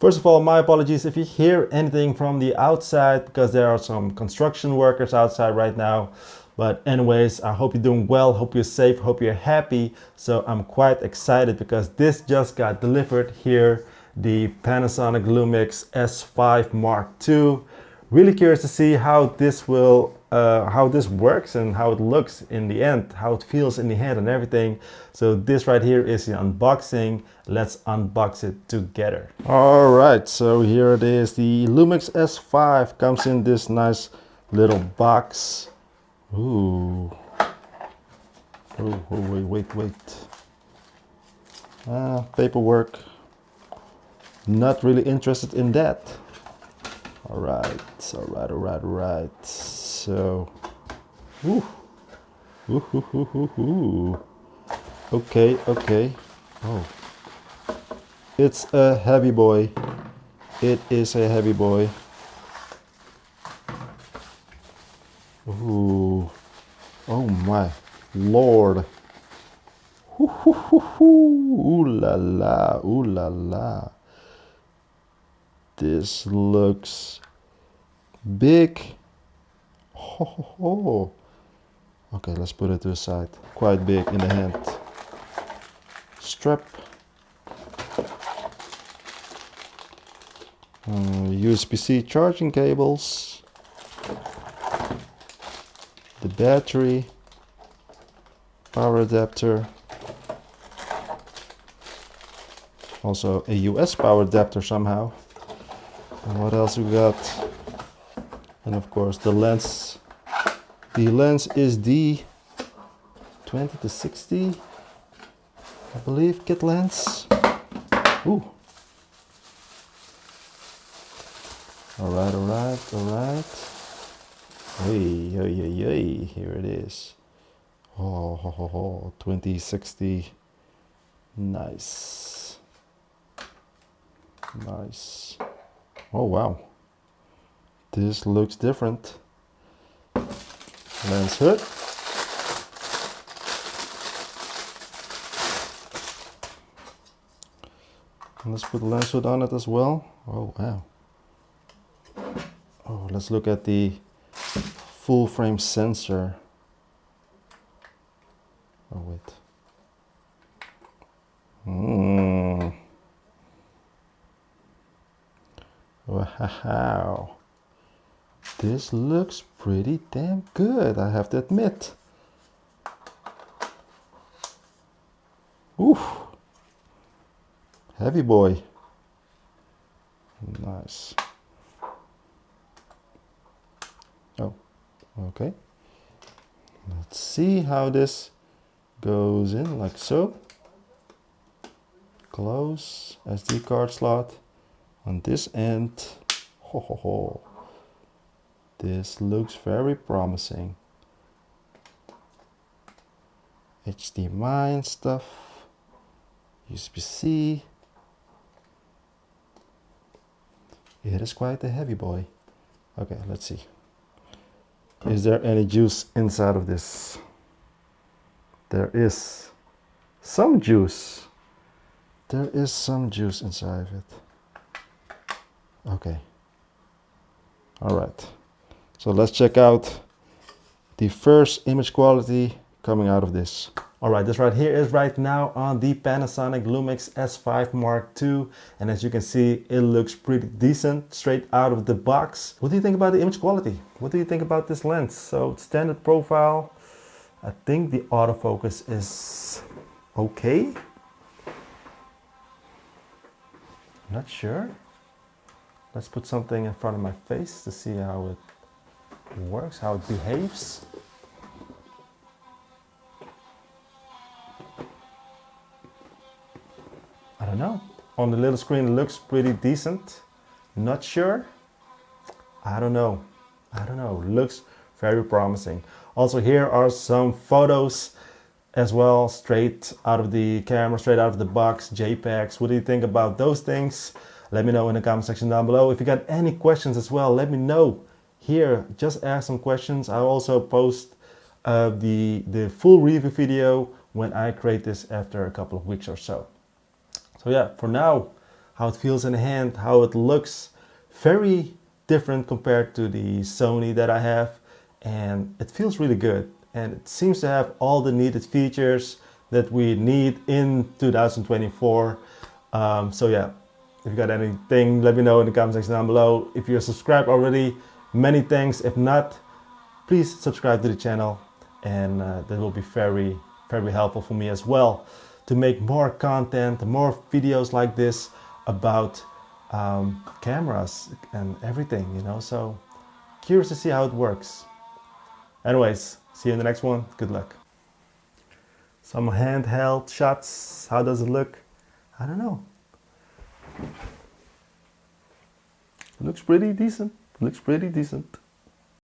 First of all, my apologies if you hear anything from the outside because there are some construction workers outside right now. But anyways, I hope you're doing well, hope you're safe, hope you're happy. So I'm quite excited because this just got delivered here, the Panasonic Lumix S5 Mark II. Really curious to see how this works and how it looks in the end, how it feels in the hand and everything. So this right here is the unboxing. Let's unbox it together. All right, so here it is. The Lumix S5 comes in this nice little box. Ooh. Oh, wait. Paperwork. Not really interested in that. All right. So, okay. Oh, it's a heavy boy. It is a heavy boy. Ooh, oh my Lord. Ooh la la. This looks big. Oh. Okay, let's put it to the side. Quite big in the hand. Strap. USB-C charging cables. The battery. Power adapter. Also a US power adapter somehow. And what else we got? And of course the lens. The lens is the 20-60, I believe, kit lens. Ooh. All right. Hey, here it is. Oh, 20-60. Nice. Oh wow, this looks different. Lens hood. And let's put the lens hood on it as well. Oh wow. Oh, let's look at the full frame sensor. Oh wait. Wow. This looks pretty damn good, I have to admit. Ooh. Heavy boy. Nice. Oh, okay. Let's see how this goes in, like so. Close SD card slot on this end. Ho. This looks very promising. HDMI and stuff. USB-C. It is quite a heavy boy. Okay, let's see. Is there any juice inside of this? There is some juice. There is some juice inside of it. Okay. All right. So let's check out the first image quality coming out of this. All right, this right here is right now on the Panasonic Lumix S5 Mark II. And as you can see, it looks pretty decent straight out of the box. What do you think about the image quality? What do you think about this lens? So standard profile. I think the autofocus is okay. Not sure. Let's put something in front of my face to see how it works, how it behaves. I don't know. On the little screen it looks pretty decent. Not sure. I don't know. Looks very promising. Also, here are some photos as well, straight out of the camera, straight out of the box, JPEGs. What do you think about those things? Let me know in the comment section down below. If you got any questions as well, let me know here. Just ask some questions. I'll also post the full review video when I create this after a couple of weeks or so. So yeah, for now, how it feels in the hand, how it looks. Very different compared to the Sony that I have, and it feels really good. And it seems to have all the needed features that we need in 2024. So yeah, if you got anything, let me know in the comment section down below. If you're subscribed already, many thanks. If not, please subscribe to the channel, and that will be very, very helpful for me as well to make more content, more videos like this about cameras and everything, you know. So curious to see how it works. Anyways, see you in the next one. Good luck. Some handheld shots. How does it look? I don't know. It looks pretty decent. Looks pretty decent.